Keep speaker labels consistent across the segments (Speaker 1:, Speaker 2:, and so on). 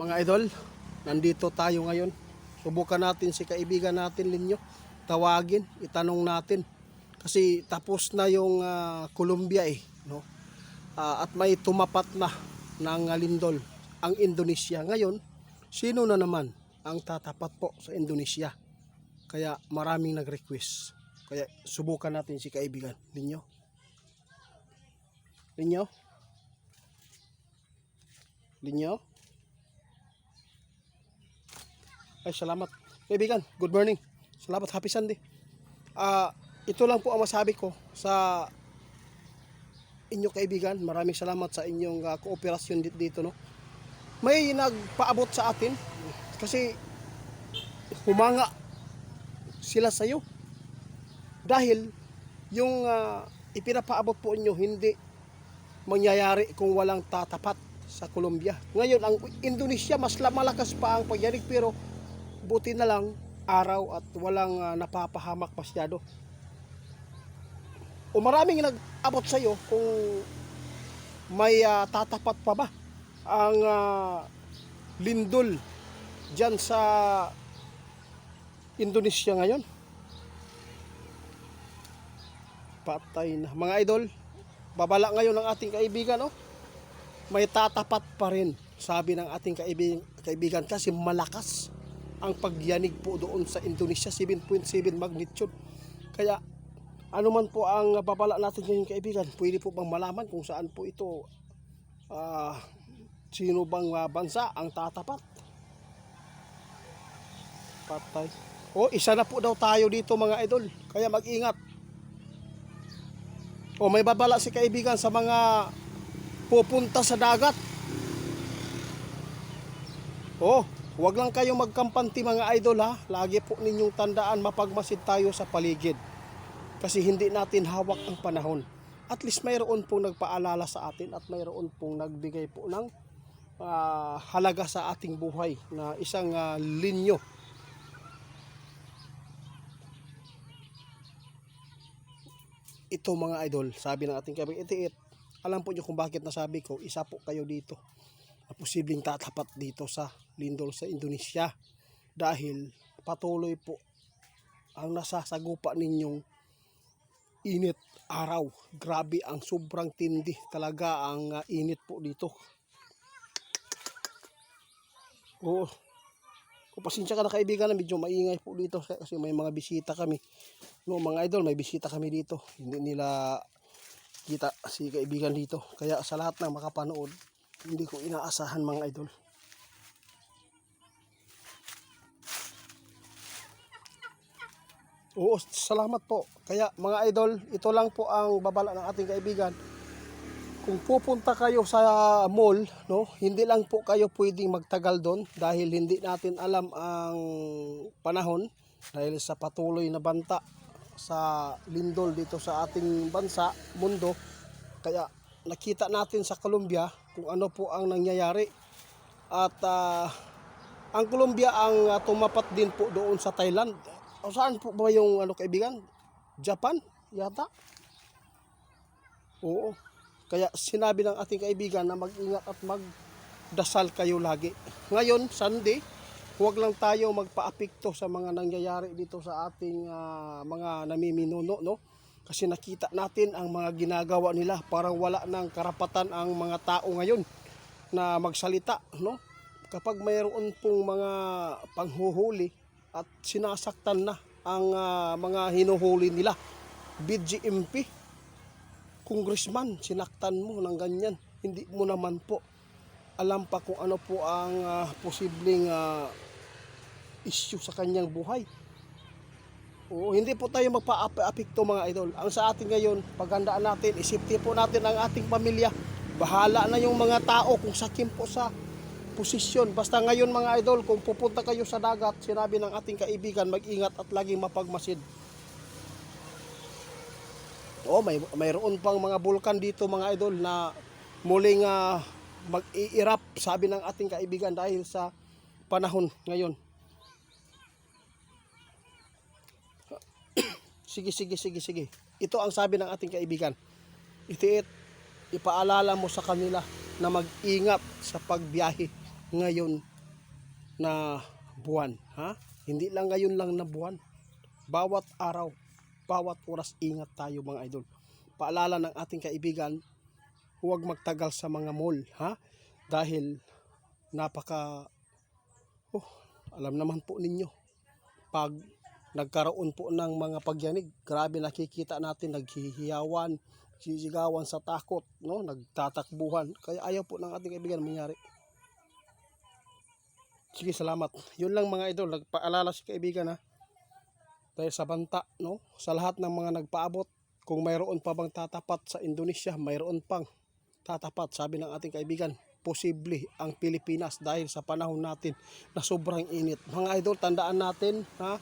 Speaker 1: Mga idol, nandito tayo ngayon. Subukan natin si kaibigan natin Linyo. Tawagin, itanong natin. Kasi tapos na yung Colombia no? At may tumapat na ng lindol ang Indonesia. Ngayon, sino na naman ang tatapat po sa Indonesia? Kaya maraming nag-request. Kaya subukan natin si kaibigan Linyo. Linyo? Linyo? Ay, salamat. Kaibigan, good morning. Salamat, happy Sunday. Ito lang po ang masabi ko sa inyo kaibigan. Maraming salamat sa inyong kooperasyon dito, no. May nagpaabot sa atin kasi humanga sila sa iyo. Dahil yung ipinapaabot po inyo hindi mangyayari kung walang tatapat sa Colombia. Ngayon, ang Indonesia mas malakas pa ang pagyanig, pero buti na lang araw at walang napapahamak masyado. O maraming nag-abot sa iyo kung may tatapat pa ba ang lindol dyan sa Indonesia ngayon. Patay na. Mga idol, babala ngayon ng ating kaibigan, no? May tatapat pa rin, sabi ng ating kaibigan, kasi malakas ang pagyanig po doon sa Indonesia, 7.7 magnitude. Kaya ano man po ang babala natin ngayon kaibigan, pwede po bang malaman kung saan po ito, sino bang bansa ang tatapat? Patay. Isa na po daw tayo dito mga idol, kaya mag-ingat. May babala si kaibigan sa mga pupunta sa dagat. Huwag lang kayong magkampanti mga idol, ha. Lagi po ninyong tandaan, mapagmasid tayo sa paligid. Kasi hindi natin hawak ang panahon. At least mayroon pong nagpaalala sa atin at mayroon pong nagbigay po ng halaga sa ating buhay na isang linyo. Ito mga idol, sabi ng ating kaibigan, alam po nyo kung bakit nasabi ko, isa po kayo dito na posibleng tatapat dito sa lindol sa Indonesia. Dahil patuloy po ang nasasagupa ninyong init araw. Grabe, ang sobrang tindi talaga ang init po dito. Pasensya ka na kaibigan, na medyo maingay po dito kasi may mga bisita kami. No, mga idol, may bisita kami dito. Hindi nila kita si kaibigan dito. Kaya sa lahat ng makapanood, hindi ko inaasahan mga idol. Salamat po. Kaya mga idol, ito lang po ang babala ng ating kaibigan. Kung pupunta kayo sa mall, no, hindi lang po kayo pwedeng magtagal doon dahil hindi natin alam ang panahon dahil sa patuloy na banta sa lindol dito sa ating bansa, mundo. Kaya nakita natin sa Colombia kung ano po ang nangyayari. At ang Colombia ang tumapat din po doon sa Thailand. Saan po ba yung kaibigan? Japan yata? Kaya sinabi ng ating kaibigan na mag-ingat at magdasal kayo lagi. Ngayon, Sunday, huwag lang tayo magpa-apekto sa mga nangyayari dito sa ating mga namiminuno, no? Kasi nakita natin ang mga ginagawa nila, parang wala ng karapatan ang mga tao ngayon na magsalita, no? Kapag mayroon pong mga panghuhuli at sinasaktan na ang mga hinuhuli nila, BGMP, congressman, sinaktan mo ng ganyan, hindi mo naman po alam pa kung ano po ang posibleng issue sa kanyang buhay. Hindi po tayo magpa-apekto mga idol. Ang sa atin ngayon, paghandaan natin, isipti po natin ang ating pamilya. Bahala na yung mga tao kung sakin po sa posisyon. Basta ngayon mga idol, kung pupunta kayo sa dagat, sinabi ng ating kaibigan, mag-ingat at laging mapagmasid. Mayroon pang mga bulkan dito mga idol na muling mag-i-erupt, sabi ng ating kaibigan, dahil sa panahon ngayon. Sige. Ito ang sabi ng ating kaibigan. Ipaalala mo sa kanila na mag-ingat sa pagbiyahe ngayon na buwan, ha? Hindi lang ngayon lang na buwan. Bawat araw, bawat oras ingat tayo mga idol. Paalala ng ating kaibigan, huwag magtagal sa mga mall, ha? Dahil napaka alam naman po ninyo, pag nagkaroon po ng mga pagyanig, grabe nakikita natin naghihiyawan, sisigawan sa takot, no? Nagtatakbuhan. Kaya ayaw po ng ating kaibigan mangyari. Sige, salamat. Yun lang mga idol, nagpaalala si kaibigan, ha. Dahil sa banta, no? Sa lahat ng mga nagpaabot, kung mayroon pa bang tatapat sa Indonesia, mayroon pang tatapat, sabi ng ating kaibigan, posible ang Pilipinas dahil sa panahon natin na sobrang init. Mga idol, tandaan natin, ha,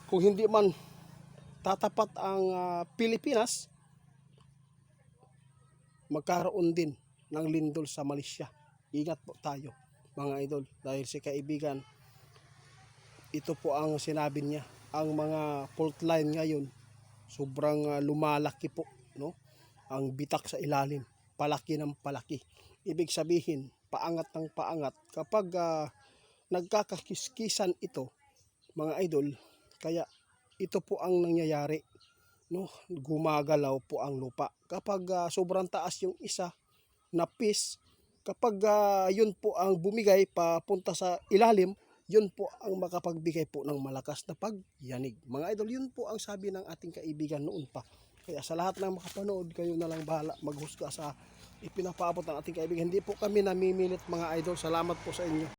Speaker 1: kung hindi man tatapat ang Pilipinas, magkaroon din ng lindol sa Malaysia. Ingat po tayo mga idol, dahil si kaibigan, ito po ang sinabi niya, ang mga fault line ngayon sobrang lumalaki po, no? Ang bitak sa ilalim, palaki ng palaki. Ibig sabihin, paangat ng paangat. Kapag nagkakakiskisan ito, mga idol, kaya ito po ang nangyayari, no? Gumagalaw po ang lupa. Kapag sobrang taas yung isa na piece, kapag yun po ang bumigay papunta sa ilalim, yun po ang makapagbigay po ng malakas na pagyanig. Mga idol, yun po ang sabi ng ating kaibigan noon pa. Kaya sa lahat ng makapanood, kayo na lang bahala maghusga sa ipinapaabot ng ating kaibigan. Hindi po kami namimilit mga idol. Salamat po sa inyo.